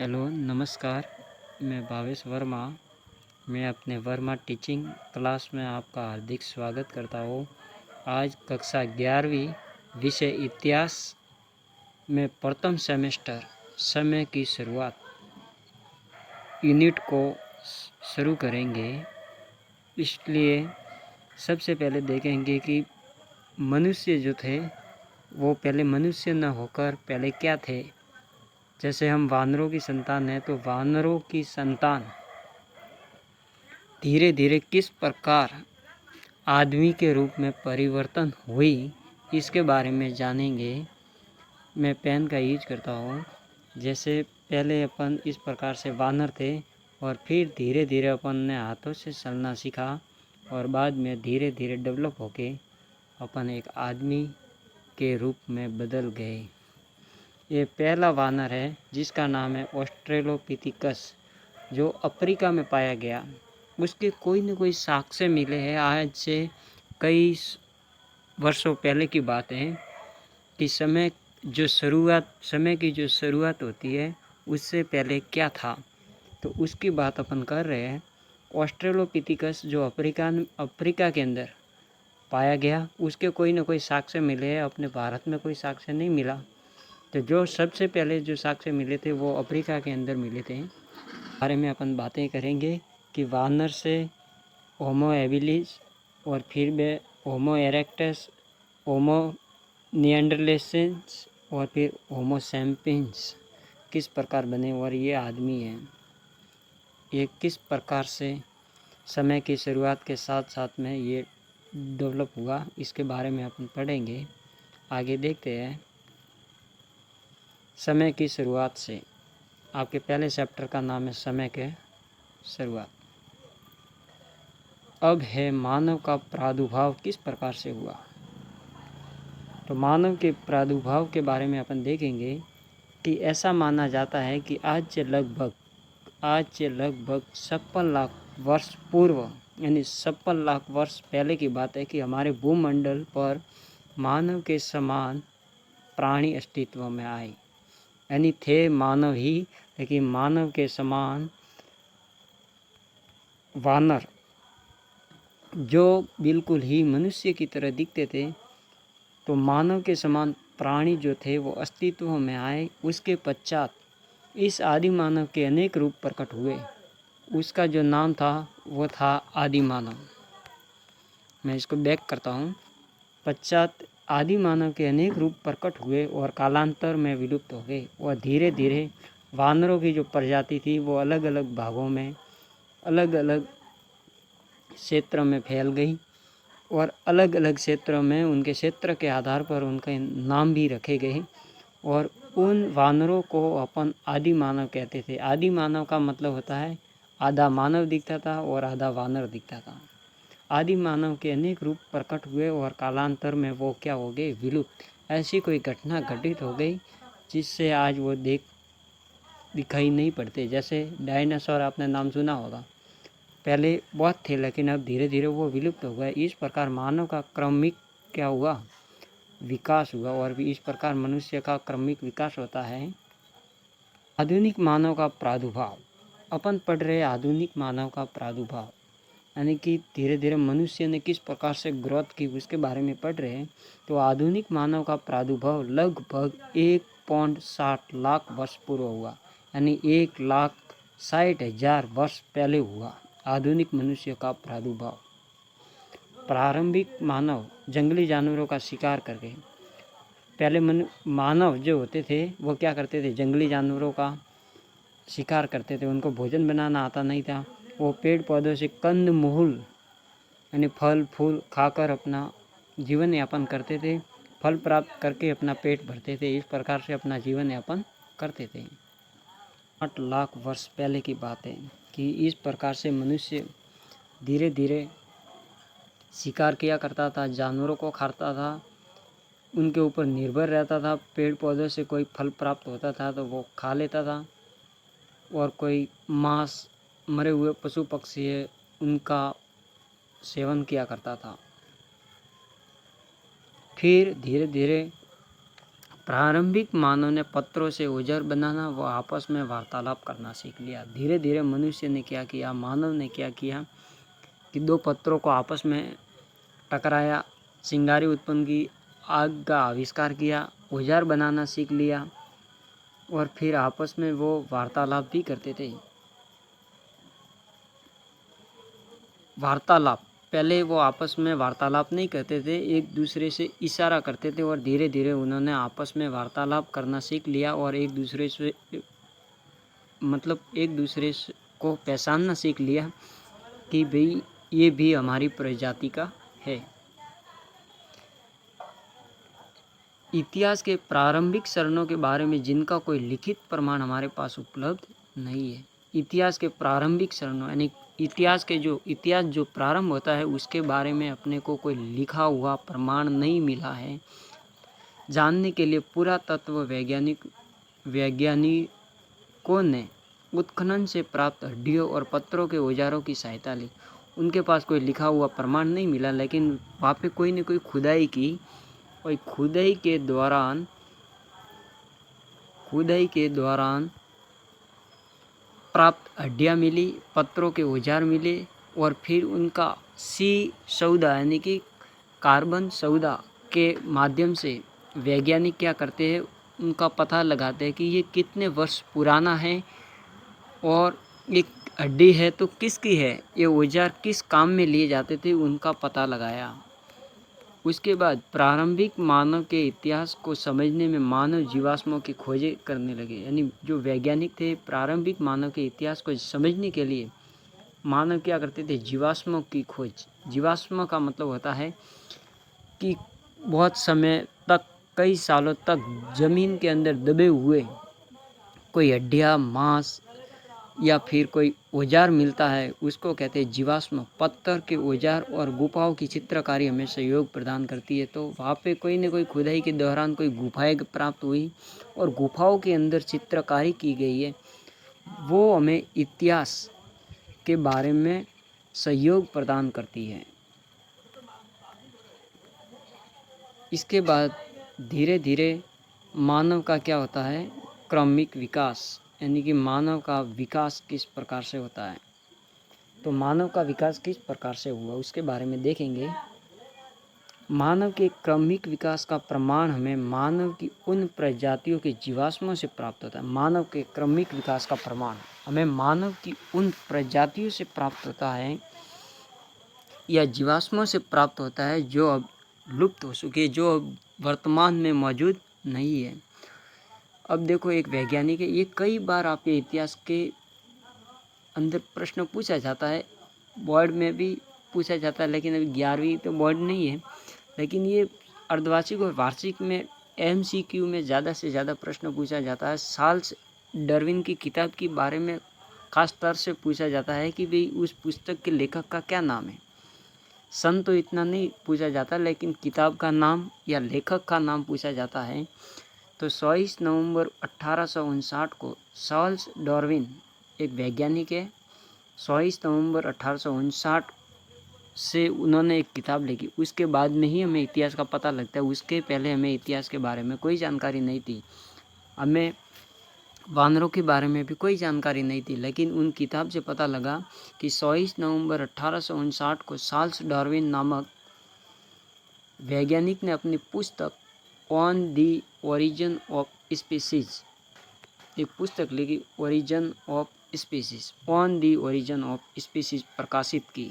Hello नमस्कार। मैं भावेश वर्मा। मैं अपने वर्मा टीचिंग क्लास में आपका हार्दिक स्वागत करता हूँ। आज कक्षा 11वीं विषय इतिहास में प्रथम सेमेस्टर समय की शुरुआत यूनिट को शुरू करेंगे। इसलिए सबसे पहले देखेंगे कि मनुष्य जो थे वो पहले मनुष्य न होकर पहले क्या थे। जैसे हम वानरों की संतान हैं तो वानरों की संतान धीरे धीरे किस प्रकार आदमी के रूप में परिवर्तन हुई इसके बारे में जानेंगे। मैं पेन का यूज करता हूँ। जैसे पहले अपन इस प्रकार से वानर थे और फिर धीरे धीरे अपन ने हाथों से चलना सीखा और बाद में धीरे धीरे डेवलप होके अपन एक आदमी के रूप में बदल गए। ये पहला वानर है जिसका नाम है ऑस्ट्रेलोपिथिकस, जो अफ्रीका में पाया गया। उसके कोई न कोई साक्ष्य मिले हैं। आज से कई वर्षों पहले की बात है कि समय की जो शुरुआत होती है उससे पहले क्या था, तो उसकी बात अपन कर रहे हैं। ऑस्ट्रेलोपिथिकस जो अफ्रीका के अंदर पाया गया, उसके कोई न कोई साक्ष्य मिले हैं। अपने भारत में कोई साक्ष्य नहीं मिला। तो जो सबसे पहले जो साक्ष्य मिले थे वो अफ्रीका के अंदर मिले थे। बारे में अपन बातें करेंगे कि वानर से होमो एबिलिस और फिर वे होमो इरेक्टस, होमो निएंडरथैलेंस और फिर होमो सैपियंस किस प्रकार बने और ये आदमी हैं। ये किस प्रकार से समय की शुरुआत के साथ साथ में ये डेवलप हुआ, इसके बारे में अपन पढ़ेंगे। आगे देखते हैं। समय की शुरुआत से आपके पहले चैप्टर का नाम है समय के शुरुआत। अब है मानव का प्रादुर्भाव किस प्रकार से हुआ। तो मानव के प्रादुर्भाव के बारे में अपन देखेंगे कि ऐसा माना जाता है कि आज से लगभग 56 लाख वर्ष पूर्व, यानी 56 लाख वर्ष पहले की बात है कि हमारे भूमंडल पर मानव के समान प्राणी अस्तित्व में आए। यानी थे मानव ही, लेकिन मानव के समान वानर जो बिल्कुल ही मनुष्य की तरह दिखते थे, तो मानव के समान प्राणी जो थे वो अस्तित्व में आए। उसके पश्चात इस आदि मानव के अनेक रूप प्रकट हुए। उसका जो नाम था वो था आदि मानव। मैं इसको बैक करता हूँ। पश्चात आदि मानव के अनेक रूप प्रकट हुए और कालांतर में विलुप्त हो गए और धीरे धीरे वानरों की जो प्रजाति थी वो अलग अलग भागों में, अलग अलग क्षेत्र में फैल गई और अलग अलग क्षेत्रों में उनके क्षेत्र के आधार पर उनके नाम भी रखे गए और उन वानरों को अपन आदि मानव कहते थे। आदि मानव का मतलब होता है आधा मानव दिखता था और आधा वानर दिखता था। आदि मानव के अनेक रूप प्रकट हुए और कालांतर में वो क्या हो गए, विलुप्त। ऐसी कोई घटना घटित हो गई जिससे आज वो दिखाई नहीं पड़ते। जैसे डायनासोर आपने नाम सुना होगा, पहले बहुत थे लेकिन अब धीरे धीरे वो विलुप्त हो गए। इस प्रकार मानव का क्रमिक क्या हुआ, विकास हुआ और इस प्रकार मनुष्य का क्रमिक विकास होता है। आधुनिक मानव का प्रादुर्भाव अपन पढ़ रहे। आधुनिक मानव का प्रादुर्भाव यानी कि धीरे धीरे मनुष्य ने किस प्रकार से ग्रोथ की उसके बारे में पढ़ रहे हैं। तो आधुनिक मानव का प्रादुर्भाव लगभग 1.60 लाख वर्ष पूर्व हुआ, यानी 1,60,000 वर्ष पहले हुआ आधुनिक मनुष्य का प्रादुर्भाव। प्रारंभिक मानव जंगली जानवरों का शिकार करके, पहले मानव जो होते थे वो क्या करते थे, जंगली जानवरों का शिकार करते थे। उनको भोजन बनाना आता नहीं था। वो पेड़ पौधों से कंद मूल यानी फल फूल खाकर अपना जीवन यापन करते थे। फल प्राप्त करके अपना पेट भरते थे। इस प्रकार से अपना जीवन यापन करते थे। 8 लाख वर्ष पहले की बात है कि इस प्रकार से मनुष्य धीरे धीरे शिकार किया करता था, जानवरों को खाता था, उनके ऊपर निर्भर रहता था। पेड़ पौधों से कोई फल प्राप्त होता था तो वो खा लेता था और कोई मांस, मरे हुए पशु पक्षी है उनका सेवन किया करता था। फिर धीरे धीरे प्रारंभिक मानव ने पत्रों से औजार बनाना व आपस में वार्तालाप करना सीख लिया। धीरे धीरे मनुष्य ने क्या किया, मानव ने क्या किया कि दो पत्रों को आपस में टकराया, चिंगारी उत्पन्न की, आग का आविष्कार किया, औजार बनाना सीख लिया और फिर आपस में वो वार्तालाप भी करते थे। वार्तालाप, पहले वो आपस में वार्तालाप नहीं करते थे, एक दूसरे से इशारा करते थे और धीरे धीरे उन्होंने आपस में वार्तालाप करना सीख लिया और एक दूसरे से को पहचानना सीख लिया कि भाई ये भी हमारी प्रजाति का है। इतिहास के प्रारंभिक चरणों के बारे में जिनका कोई लिखित प्रमाण हमारे पास उपलब्ध नहीं है। इतिहास के प्रारंभिक चरणों यानी इतिहास जो प्रारंभ होता है उसके बारे में अपने को कोई लिखा हुआ प्रमाण नहीं मिला है। जानने के लिए पुरातत्व वैज्ञानिकों ने उत्खनन से प्राप्त हड्डियों और पत्थरों के औजारों की सहायता ली। उनके पास कोई लिखा हुआ प्रमाण नहीं मिला, लेकिन वहाँ पे कोई न कोई खुदाई की और खुदाई के दौरान प्राप्त हड्डियाँ मिली, पत्थरों के औजार मिले और फिर उनका सौदा यानी कि कार्बन सौदा के माध्यम से वैज्ञानिक क्या करते हैं, उनका पता लगाते हैं कि ये कितने वर्ष पुराना है और एक हड्डी है तो किसकी है, ये औजार किस काम में लिए जाते थे, उनका पता लगाया। उसके बाद प्रारंभिक मानव के इतिहास को समझने में मानव जीवाश्मों की खोजें करने लगे। यानी जो वैज्ञानिक थे, प्रारंभिक मानव के इतिहास को समझने के लिए मानव क्या करते थे, जीवाश्मों की खोज। जीवाश्म का मतलब होता है कि बहुत समय तक, कई सालों तक जमीन के अंदर दबे हुए कोई हड्डियाँ, मांस या फिर कोई औजार मिलता है, उसको कहते हैं जीवाश्म। पत्थर के औजार और गुफाओं की चित्रकारी हमें सहयोग प्रदान करती है। तो वहाँ पे कोई न कोई खुदाई के दौरान कोई गुफाएं प्राप्त हुई और गुफाओं के अंदर चित्रकारी की गई है, वो हमें इतिहास के बारे में सहयोग प्रदान करती है। इसके बाद धीरे धीरे मानव का क्या होता है, क्रमिक विकास, यानी कि मानव का विकास किस प्रकार से होता है। तो मानव का विकास किस प्रकार से हुआ उसके बारे में देखेंगे। मानव के क्रमिक विकास का प्रमाण हमें मानव की उन प्रजातियों के जीवाश्मों से प्राप्त होता है। मानव के क्रमिक विकास का प्रमाण हमें मानव की उन प्रजातियों से प्राप्त होता है या जीवाश्मों से प्राप्त होता है जो अब लुप्त हो चुके, जो अब वर्तमान में मौजूद नहीं है। अब देखो, एक वैज्ञानिक है, ये कई बार आपके इतिहास के अंदर प्रश्न पूछा जाता है, बोर्ड में भी पूछा जाता है, लेकिन अभी 11वीं तो बोर्ड नहीं है, लेकिन ये अर्धवार्षिक और वार्षिक में MCQ में ज़्यादा से ज़्यादा प्रश्न पूछा जाता है। चार्ल्स डार्विन की किताब के बारे में खास तौर से पूछा जाता है कि भाई उस पुस्तक के लेखक का क्या नाम है। सन तो इतना नहीं पूछा जाता, लेकिन किताब का नाम या लेखक का नाम पूछा जाता है। तो 24 नवंबर 1859 को चार्ल्स डार्विन एक वैज्ञानिक है, 24 नवंबर 1859 से उन्होंने एक किताब लिखी। उसके बाद में ही हमें इतिहास का पता लगता है, उसके पहले हमें इतिहास के बारे में कोई जानकारी नहीं थी। हमें वानरों के बारे में भी कोई जानकारी नहीं थी, लेकिन उन किताब से पता लगा कि 24 नवंबर 1859 को चार्ल्स डार्विन नामक वैज्ञानिक ने अपनी पुस्तक on the origin of species, एक पुस्तक लिखी, origin of species, on the origin of species प्रकाशित की।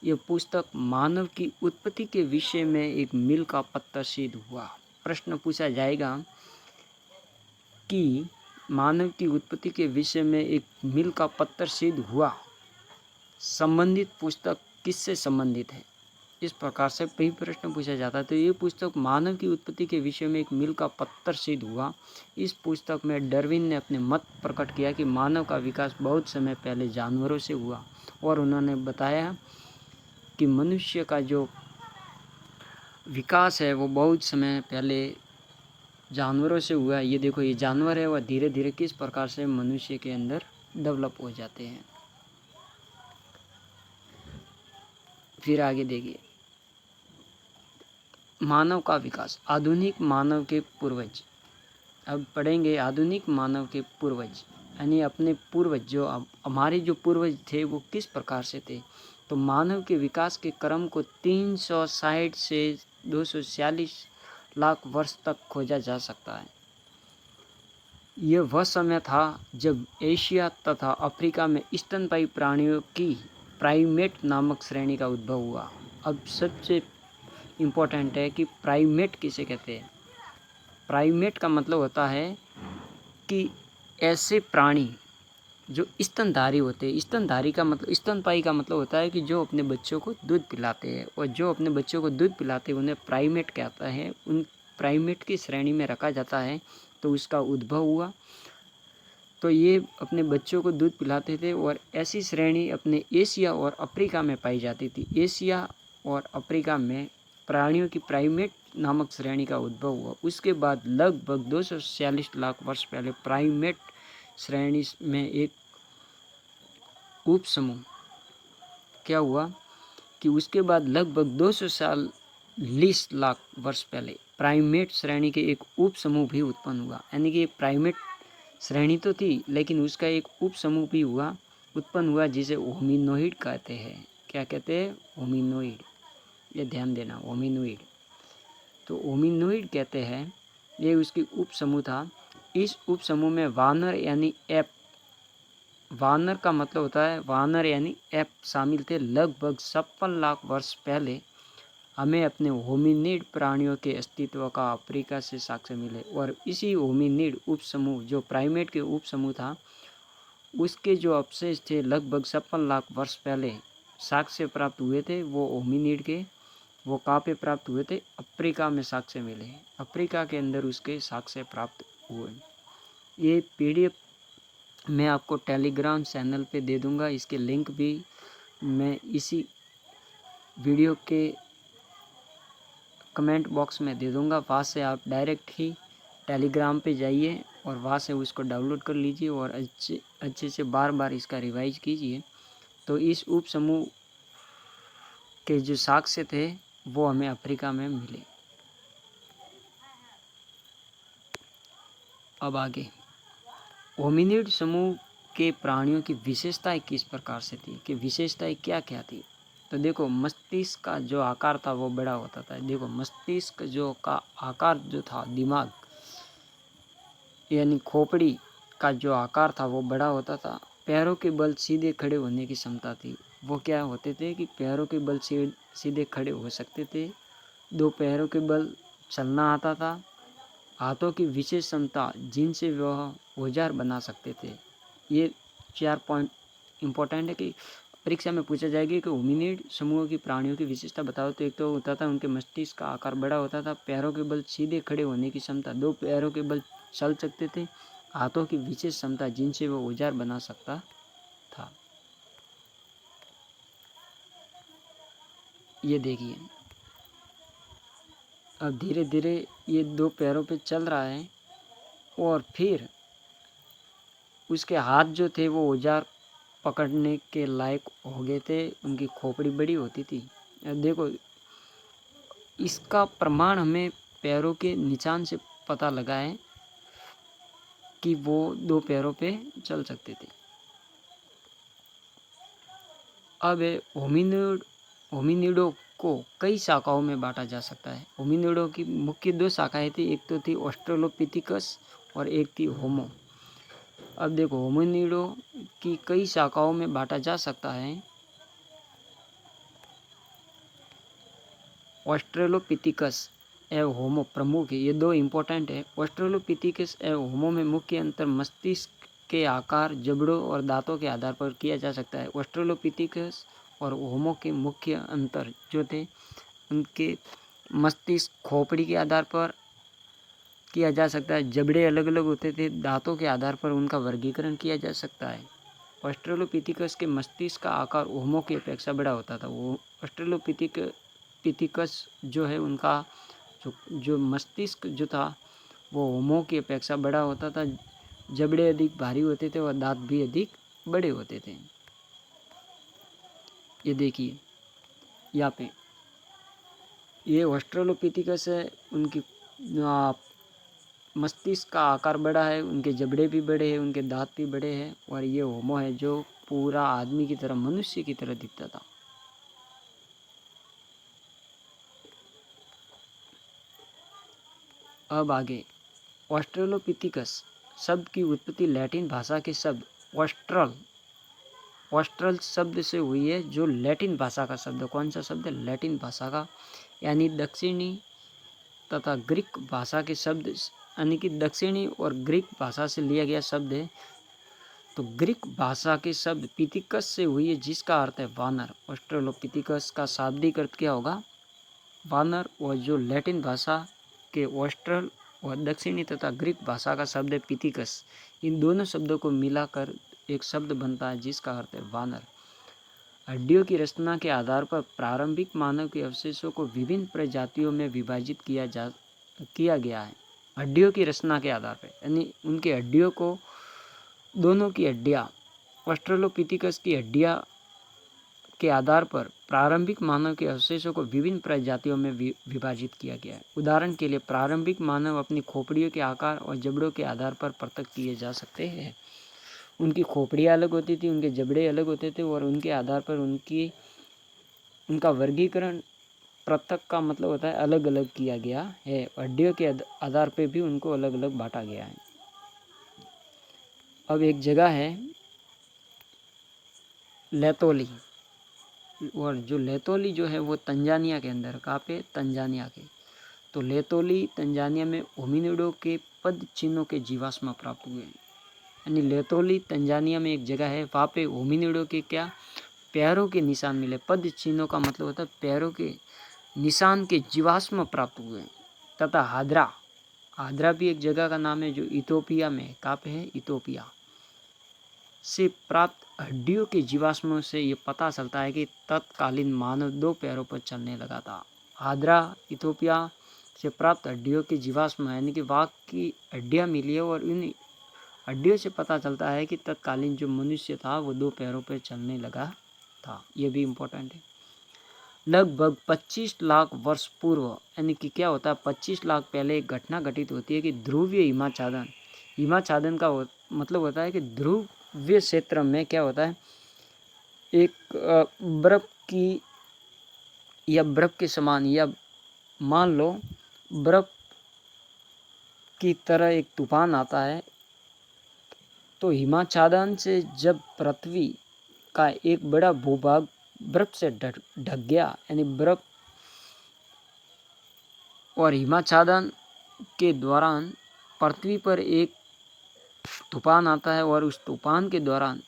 यह पुस्तक मानव की उत्पत्ति के विषय में एक मील का पत्थर सिद्ध हुआ। प्रश्न पूछा जाएगा कि मानव की उत्पत्ति के विषय में एक मील का पत्थर सिद्ध हुआ, संबंधित पुस्तक किससे संबंधित है, इस प्रकार से कई प्रश्न पूछा जाता है। तो ये पुस्तक मानव की उत्पत्ति के विषय में एक मील का पत्थर सिद्ध हुआ। इस पुस्तक में डार्विन ने अपने मत प्रकट किया कि मानव का विकास बहुत समय पहले जानवरों से हुआ, और उन्होंने बताया कि मनुष्य का जो विकास है वो बहुत समय पहले जानवरों से हुआ। ये देखो, ये जानवर है, वह धीरे धीरे किस प्रकार से मनुष्य के अंदर डेवलप हो जाते हैं। फिर आगे देखिए, मानव का विकास। आधुनिक मानव के पूर्वज अब पढ़ेंगे आधुनिक मानव के पूर्वज, यानी अपने पूर्वज जो हमारे जो पूर्वज थे वो किस प्रकार से थे। तो मानव के विकास के क्रम को 360 से 246 लाख वर्ष तक खोजा जा सकता है। यह वह समय था जब एशिया तथा अफ्रीका में स्तनपायी प्राणियों की प्राइमेट नामक श्रेणी का उद्भव हुआ। अब सबसे इम्पोर्टेंट है कि प्राइमेट किसे कहते हैं। प्राइमेट का मतलब होता है कि ऐसे प्राणी जो स्तनधारी होते हैं। स्तनधारी का मतलब, स्तनपायी का मतलब होता है कि जो अपने बच्चों को दूध पिलाते हैं, और जो अपने बच्चों को दूध पिलाते हैं उन्हें प्राइमेट कहता है। उन प्राइमेट की श्रेणी में रखा जाता है। तो उसका उद्भव हुआ, तो ये अपने बच्चों को दूध पिलाते थे, और ऐसी श्रेणी अपने एशिया और अफ्रीका में पाई जाती थी। एशिया और अफ्रीका में प्राणियों की प्राइमेट नामक श्रेणी का उद्भव हुआ। उसके बाद लगभग 246 लाख वर्ष पहले प्राइमेट श्रेणी में एक उप समूह क्या हुआ कि उसके बाद लगभग 240 लाख वर्ष पहले प्राइमेट श्रेणी के एक उप समूह भी उत्पन्न हुआ। यानी कि प्राइमेट श्रेणी तो थी, लेकिन उसका एक उप समूह भी उत्पन्न हुआ, जिसे होमिनोइड कहते हैं। क्या कहते हैं? होमिनोइड। ये ध्यान देना, होमिनोइड। तो होमिनोइड कहते हैं, ये उसकी उप समूह था। इस उप समूह में वानर यानी एप, वानर का मतलब होता है वानर यानी एप शामिल थे। लगभग 56 लाख वर्ष पहले हमें अपने होमिनिड प्राणियों के अस्तित्व का अफ्रीका से साक्ष्य मिले, और इसी होमिनिड उप समूह जो प्राइमेट के उप समूह था, उसके जो अवशेष थे लगभग 56 लाख वर्ष पहले साक्ष्य प्राप्त हुए थे। वो होमिनिड के वो कहाँ पे प्राप्त हुए थे? अफ्रीका में साक्ष्य मिले। अफ्रीका के अंदर उसके साक्ष्य प्राप्त हुए। ये PDF मैं आपको टेलीग्राम चैनल पे दे दूंगा। इसके लिंक भी मैं इसी वीडियो के कमेंट बॉक्स में दे दूंगा। वहाँ से आप डायरेक्ट ही टेलीग्राम पे जाइए और वहाँ से उसको डाउनलोड कर लीजिए, और अच्छे से बार बार इसका रिवाइज कीजिए। तो इस उप समूह के जो साक्ष्य थे वो हमें अफ्रीका में मिले। अब आगे होमिनिड समूह के प्राणियों की विशेषताएं किस प्रकार से थी, कि विशेषताएं क्या क्या थी। तो देखो, मस्तिष्क का जो आकार था वो बड़ा होता था। देखो, मस्तिष्क जो का आकार जो था, दिमाग यानी खोपड़ी का जो आकार था वो बड़ा होता था। पैरों के बल सीधे खड़े होने की क्षमता थी। वो क्या होते थे कि पैरों के बल सीधे खड़े हो सकते थे। 2 पैरों के बल चलना आता था। हाथों की विशेष क्षमता जिनसे वह औजार बना सकते थे। ये 4 पॉइंट इम्पोर्टेंट है कि परीक्षा में पूछा जाएगी कि होमिनिड समूह की प्राणियों की विशेषता बताओ। तो एक तो होता था उनके मस्तिष्क का आकार बड़ा होता था, पैरों के बल सीधे खड़े होने की क्षमता, 2 पैरों के बल चल सकते थे, हाथों की विशेष क्षमता जिनसे वो औजार बना सकता था। ये देखिए, अब धीरे धीरे ये 2 पैरों पे चल रहा है, और फिर उसके हाथ जो थे वो औजार पकड़ने के लायक हो गए थे। उनकी खोपड़ी बड़ी होती थी। अब देखो, इसका प्रमाण हमें पैरों के निशान से पता लगा है कि वो 2 पैरों पे चल सकते थे। अब होमिनिडों को कई शाखाओं में बांटा जा सकता है। होमिनिडों की मुख्य 2 शाखाएं थी, एक तो थी ऑस्ट्रेलोपिथिकस और एक थी होमो। अब देखो, होमिनिडों की कई शाखाओं में बांटा जा सकता है। ऑस्ट्रेलोपिथिकस एवं होमो प्रमुख है। ये 2 इम्पोर्टेंट है। ऑस्ट्रेलोपिथिकस एवं होमो में मुख्य अंतर मस्तिष्क के आकार, जबड़ों और दांतों के आधार पर किया जा सकता है। ऑस्ट्रेलोपिथिकस और होमो के मुख्य अंतर जो थे, उनके मस्तिष्क खोपड़ी के आधार पर किया जा सकता है, जबड़े अलग अलग होते थे, दांतों के आधार पर उनका वर्गीकरण किया जा सकता है। ऑस्ट्रेलोपिथिकस के मस्तिष्क का आकार होमो की अपेक्षा बड़ा होता था। वो ऑस्ट्रेलोपिथिकस जो है, उनका जो मस्तिष्क जो था वो होमो की अपेक्षा बड़ा होता था। जबड़े अधिक भारी होते थे और दांत भी अधिक बड़े होते थे। ये देखिए यहाँ पे, ये ऑस्ट्रेलोपिथिकस है, उनकी मस्तिष्क का आकार बड़ा है, उनके जबड़े भी बड़े हैं, उनके दांत भी बड़े हैं, और ये होमो है जो पूरा आदमी की तरह, मनुष्य की तरह दिखता था। अब आगे ऑस्ट्रेलोपिथिकस शब्द की उत्पत्ति लैटिन भाषा के शब्द ऑस्ट्रल शब्द से हुई है, जो लैटिन भाषा का शब्द है। कौन सा शब्द है? लैटिन भाषा का, यानी दक्षिणी तथा ग्रीक भाषा के शब्द, यानी कि दक्षिणी और ग्रीक भाषा से लिया गया शब्द है। तो ग्रीक भाषा के शब्द पिथिकस से हुई है, जिसका अर्थ है वानर। ऑस्ट्रेलोपिथिकस का शाब्दिक अर्थ क्या होगा? वानर। और जो लैटिन भाषा के ऑस्ट्रल और दक्षिणी तथा ग्रीक भाषा का शब्द है पिथिकस, इन दोनों शब्दों को मिलाकर एक शब्द बनता है जिसका अर्थ है वानर। हड्डियों की रचना के आधार पर प्रारंभिक मानव के अवशेषों को विभिन्न प्रजातियों में विभाजित किया गया है। हड्डियों की रचना के आधार पर, यानी उनकी हड्डियों को, दोनों की हड्डियाँ, ऑस्ट्रेलोपिथिकस की हड्डियाँ के आधार पर प्रारंभिक मानव के अवशेषों को विभिन्न प्रजातियों में विभाजित किया गया है। उदाहरण के लिए प्रारंभिक मानव अपनी खोपड़ियों के आकार और जबड़ों के आधार पर पृथक किए जा सकते हैं। उनकी खोपड़ियाँ अलग होती थी, उनके जबड़े अलग होते थे, और उनके आधार पर उनका वर्गीकरण, पृथक का मतलब होता है अलग अलग किया गया है। हड्डियों के आधार पर भी उनको अलग अलग बांटा गया है। अब एक जगह है लेतोली, और जो लेतोली जो है वो तंजानिया के अंदर, कहाँ पे? तंजानिया के। तो लेतोली तंजानिया में होमिनिडों के पद चिन्हों के जीवाश्म प्राप्त हुए हैं। यानी लेतोली तंजानिया में एक जगह है, वहाँ पे होमिनिडों के क्या? पैरों के निशान मिले। पद चिन्हों का मतलब होता है पैरों के निशान के जीवाश्म प्राप्त हुए हैं। तथा हादरा भी एक जगह का नाम है जो इथोपिया में, कहाँ पे है? इथोपिया से प्राप्त हड्डियों के जीवाश्मों से ये पता चलता है कि तत्कालीन मानव 2 पैरों पर चलने लगा था। हादरा इथोपिया से प्राप्त हड्डियों के जीवाश्म, यानी कि वाघ की हड्डियाँ मिली है, और इन हड्डियों से पता चलता है कि तत्कालीन जो मनुष्य था वो 2 पैरों पर चलने लगा था। ये भी इम्पोर्टेंट है। लगभग 25 लाख वर्ष पूर्व, यानी कि क्या होता है, 25 लाख पहले एक घटना घटित होती है कि ध्रुवीय हिमाच्छादन का मतलब होता है कि ध्रुवीय क्षेत्र में क्या होता है, एक बर्फ की या बर्फ के समान, या मान लो बर्फ की तरह एक तूफान आता है। तो हिमाच्छादन से जब पृथ्वी का एक बड़ा भूभाग बर्फ से ढक गया, यानी बर्फ और हिमाच्छादन के दौरान पृथ्वी पर एक तूफान आता है, और उस तूफान के दौरान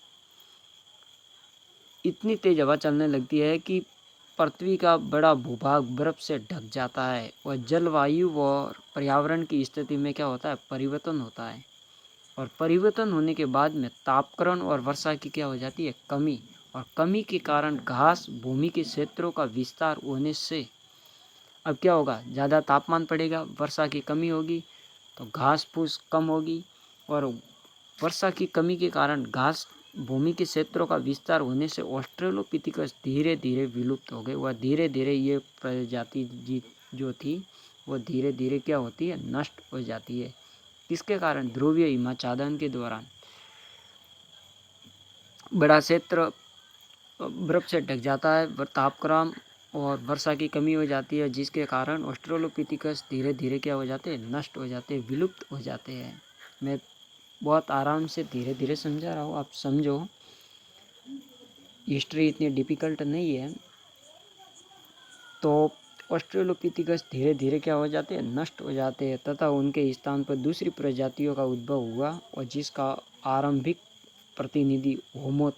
इतनी तेज हवा चलने लगती है कि पृथ्वी का बड़ा भूभाग बर्फ से ढक जाता है, और जलवायु और पर्यावरण की स्थिति में क्या होता है? परिवर्तन होता है। और परिवर्तन होने के बाद में तापक्रम और वर्षा की क्या हो जाती है? कमी। और कमी के कारण घास भूमि के क्षेत्रों का विस्तार होने से अब क्या होगा? ज़्यादा तापमान पड़ेगा, वर्षा की कमी होगी, तो घास फूस कम होगी, और वर्षा की कमी के कारण घास भूमि के क्षेत्रों का विस्तार होने से ऑस्ट्रेलोपिथिकस धीरे धीरे विलुप्त हो गए। वह धीरे धीरे ये प्रजाति जो थी वो धीरे धीरे क्या होती है? नष्ट हो जाती है। किसके कारण? ध्रुवीय हिमाच्छादन के दौरान बड़ा क्षेत्र बर्फ से ढक जाता है, तापक्रम और वर्षा की कमी हो जाती है, जिसके कारण ऑस्ट्रेलोपिथिकस धीरे धीरे क्या हो जाते हैं? नष्ट हो जाते हैं, विलुप्त हो जाते हैं। मैं बहुत आराम से धीरे धीरे समझा रहा हूँ, आप समझो। हिस्ट्री इतनी डिफ़िकल्ट नहीं है। तो ऑस्ट्रेलोपिथिकस धीरे धीरे क्या हो जाते हैं? नष्ट हो जाते हैं, तथा उनके स्थान पर दूसरी प्रजातियों का उद्भव हुआ, और जिसका आरंभिक प्रतिनिधि होमो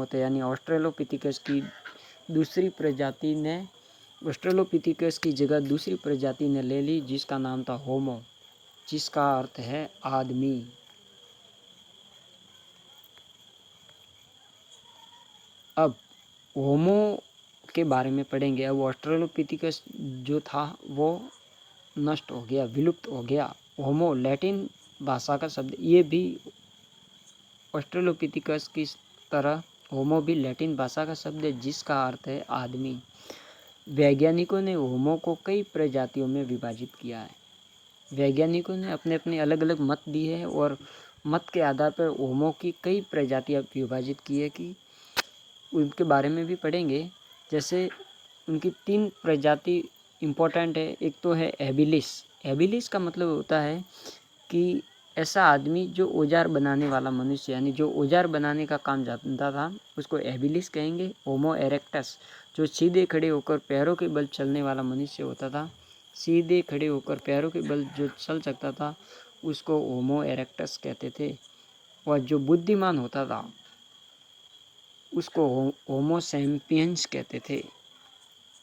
थे। यानी ऑस्ट्रेलोपिथिकस की दूसरी प्रजाति ने, ऑस्ट्रेलोपिथिकस की जगह दूसरी प्रजाति ने ले ली, जिसका नाम था होमो, जिसका अर्थ है आदमी। अब होमो के बारे में पढ़ेंगे। अब ऑस्ट्रेलोपिथिकस जो था वो नष्ट हो गया, विलुप्त हो गया। होमो लैटिन भाषा का शब्द, ये भी ऑस्ट्रेलोपिथिकस की तरह होमो भी लैटिन भाषा का शब्द है, जिसका अर्थ है आदमी। वैज्ञानिकों ने होमो को कई प्रजातियों में विभाजित किया है। वैज्ञानिकों ने अपने अपने अलग अलग मत दिए हैं और मत के आधार पर होमो की कई प्रजातियां विभाजित की है कि उनके बारे में भी पढ़ेंगे। जैसे उनकी 3 प्रजाति इम्पोर्टेंट है। एक तो है एबिलिस। एबिलिस का मतलब होता है कि ऐसा आदमी जो औजार बनाने वाला मनुष्य, यानी जो औजार बनाने का काम जानता था, उसको एबिलिस कहेंगे। होमो इरेक्टस, जो सीधे खड़े होकर पैरों के बल चलने वाला मनुष्य होता था, सीधे खड़े होकर पैरों के बल जो चल सकता था, उसको होमो इरेक्टस कहते थे। और जो बुद्धिमान होता था उसको होमो सैपियंस कहते थे।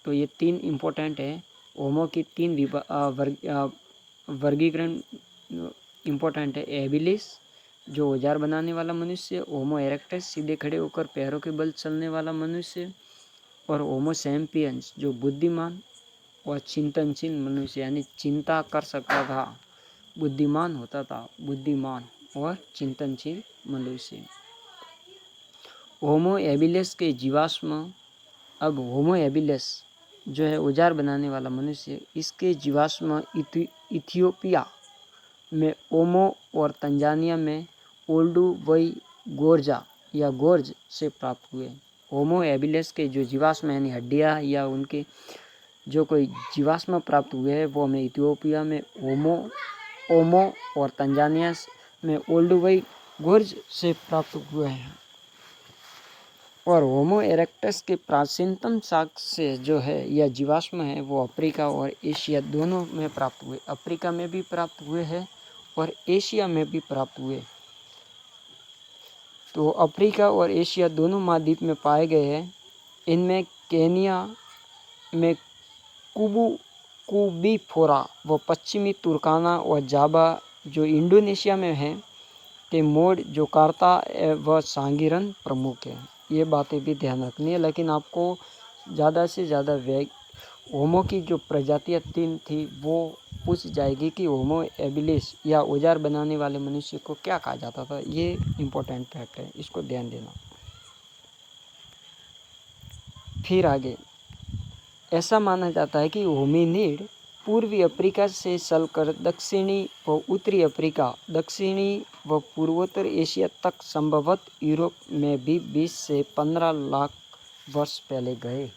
तो ये 3 इम्पोर्टेंट है। होमो की 3 वर्गीकरण इम्पोर्टेंट है। एबिलिस, जो औजार बनाने वाला मनुष्य। होमो इरेक्टस, सीधे खड़े होकर पैरों के बल चलने वाला मनुष्य। और होमो सैपियंस, जो बुद्धिमान और चिंतनशील मनुष्य, यानी चिंता कर सकता था, बुद्धिमान होता था, बुद्धिमान और चिंतनशील मनुष्य। होमो एबिलिस के जीवाश्म, अब होमो एबिलिस जो है औजार बनाने वाला मनुष्य, इसके जीवाश्म इथियोपिया में ओमो और तंजानिया में ओल्डुवई गोर्जा या गोर्ज से प्राप्त हुए। होमो एबिलिस के जो जीवाश्म यानी हड्डियाँ या उनके जो कोई जीवाश्म प्राप्त हुए हैं वो हमें इथियोपिया में ओमो और तंजानिया में ओल्डुवई गोर्ज से प्राप्त हुए हैं। और होमो इरेक्टस के प्राचीनतम साक्ष्य जो है या जीवाश्म है वो अफ्रीका और एशिया दोनों में प्राप्त हुए। अफ्रीका में भी प्राप्त हुए हैं और एशिया में भी प्राप्त हुए। तो अफ्रीका और एशिया दोनों महाद्वीप में पाए गए हैं। इनमें केनिया में कुबीफोरा व पश्चिमी तुर्काना और जावा जो इंडोनेशिया में है, तिमोर, जोकार्ता व सांगिरन प्रमुख है। ये बातें भी ध्यान रखनी है। लेकिन आपको ज़्यादा से ज़्यादा होमो की जो प्रजातियाँ 3 थी वो पूछ जाएगी कि होमो एबिलिस या औजार बनाने वाले मनुष्य को क्या कहा जाता था। ये इम्पोर्टेंट फैक्ट है, इसको ध्यान देना। फिर आगे ऐसा माना जाता है कि होमिनिड पूर्वी अफ्रीका से चलकर दक्षिणी व उत्तरी अफ्रीका, दक्षिणी व पूर्वोत्तर एशिया तक, संभवतः यूरोप में भी 20 से 15 लाख वर्ष पहले गए।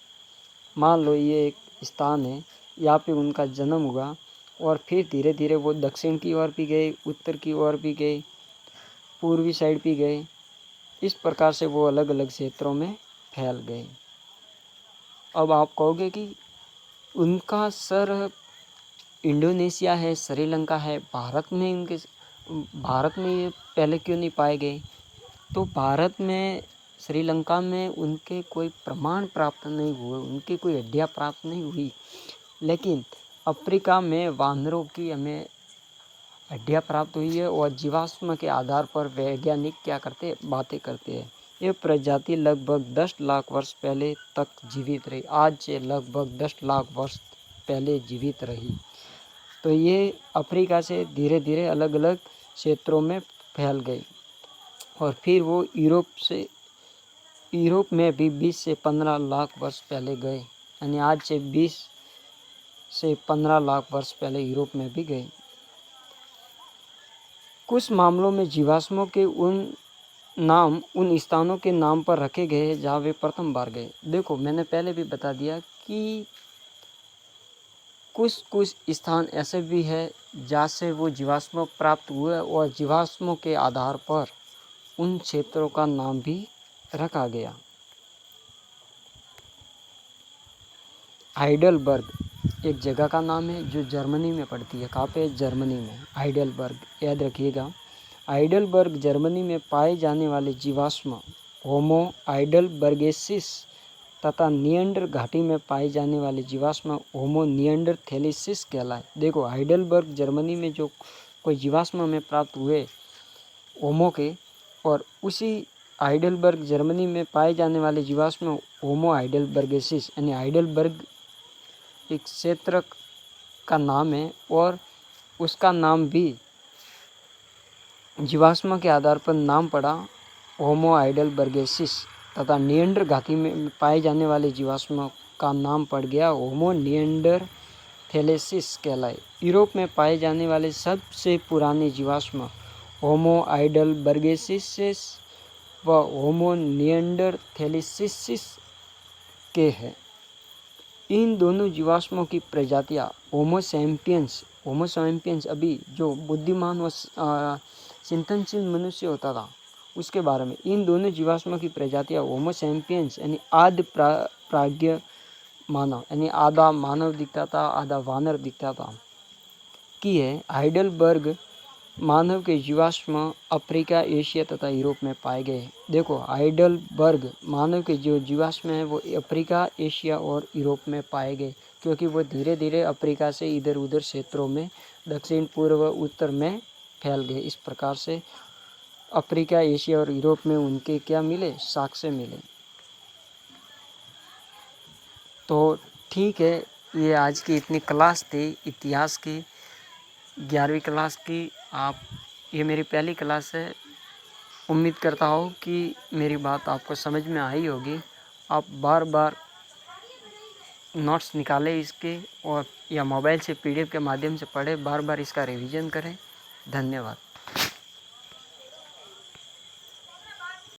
मान लो ये एक स्थान है, यहाँ पे उनका जन्म हुआ और फिर धीरे धीरे वो दक्षिण की ओर भी गए, उत्तर की ओर भी गए, पूर्वी साइड भी गए। इस प्रकार से वो अलग अलग क्षेत्रों में फैल गए। अब आप कहोगे कि उनका सर इंडोनेशिया है, श्रीलंका है, भारत में ये पहले क्यों नहीं पाए गए? तो भारत में, श्रीलंका में उनके कोई प्रमाण प्राप्त नहीं हुए, उनकी कोई हड्डियाँ प्राप्त नहीं हुई। लेकिन अफ्रीका में वानरों की हमें हड्डियाँ प्राप्त हुई है और जीवाश्म के आधार पर वैज्ञानिक क्या करते, बातें करते हैं। ये प्रजाति लगभग 10 लाख वर्ष पहले तक जीवित रही। आज से लगभग 10 लाख वर्ष पहले जीवित रही। तो ये अफ्रीका से धीरे धीरे अलग अलग क्षेत्रों में फैल गई और फिर वो यूरोप में भी 20 से 15 लाख वर्ष पहले गए। यानी आज से 20 से 15 लाख वर्ष पहले यूरोप में भी गए। कुछ मामलों में जीवाश्मों के उन स्थानों के नाम पर रखे गए जहाँ वे प्रथम बार गए। देखो मैंने पहले भी बता दिया कि कुछ स्थान ऐसे भी है जहाँ से वो जीवाश्म प्राप्त हुए और जीवाश्मों के आधार पर उन क्षेत्रों का नाम भी रखा गया। हाइडेलबर्ग एक जगह का नाम है जो जर्मनी में पड़ती है। कहाँ पे? जर्मनी में। हाइडेलबर्ग, याद रखिएगा। हाइडेलबर्ग जर्मनी में पाए जाने वाले जीवाश्म होमो हाइडेलबर्गेसिस तथा निएंडर घाटी में पाए जाने वाले जीवाश्म होमो निएंडरथैलेसिस कहलाए। देखो हाइडेलबर्ग जर्मनी में जो कोई जीवाश्म में प्राप्त हुए होमो के, और उसी हाइडेलबर्ग जर्मनी में पाए जाने वाले जीवाश्म होमो हाइडेलबर्गेसिस, यानी हाइडेलबर्ग एक क्षेत्र का नाम है और उसका नाम भी जीवाश्म के आधार पर नाम पड़ा होमो हाइडेलबर्गेसिस। तथा निएंडर घाटी में पाए जाने वाले जीवाश्म का नाम पड़ गया होमो निएंडरथैलेसिस कहलाए। यूरोप में पाए जाने वाले सबसे पुराने जीवाश्म होमो हाइडेलबर्गेंसिस व होमो निएंडरथैलेसिस के हैं। इन दोनों जीवाश्मों की प्रजातियां होमो सैपियंस अभी जो बुद्धिमान व चिंतनशील मनुष्य होता था उसके बारे में, इन दोनों जीवाश्मों की प्रजातियां होमो सैपियंस यानी आदि प्राज्ञ मानव यानी आधा मानव दिखता था आधा वानर दिखता था की है। हाइडेलबर्ग मानव के जीवाश्म अफ्रीका, एशिया तथा यूरोप में पाए गए। देखो, हाइडेलबर्ग मानव के जो जीवाश्म हैं वो अफ्रीका, एशिया और यूरोप में पाए गए, क्योंकि वो धीरे धीरे अफ्रीका से इधर उधर क्षेत्रों में दक्षिण पूर्व उत्तर में फैल गए। इस प्रकार से अफ्रीका, एशिया और यूरोप में उनके क्या मिले, साक्ष्य मिले। तो ठीक है, ये आज की इतनी क्लास थी इतिहास की, 11वीं क्लास की। ये मेरी पहली क्लास है। उम्मीद करता हूँ कि मेरी बात आपको समझ में आई होगी। आप बार बार नोट्स निकालें इसके, और या मोबाइल से PDF के माध्यम से पढ़ें, बार बार इसका रिवीजन करें। धन्यवाद।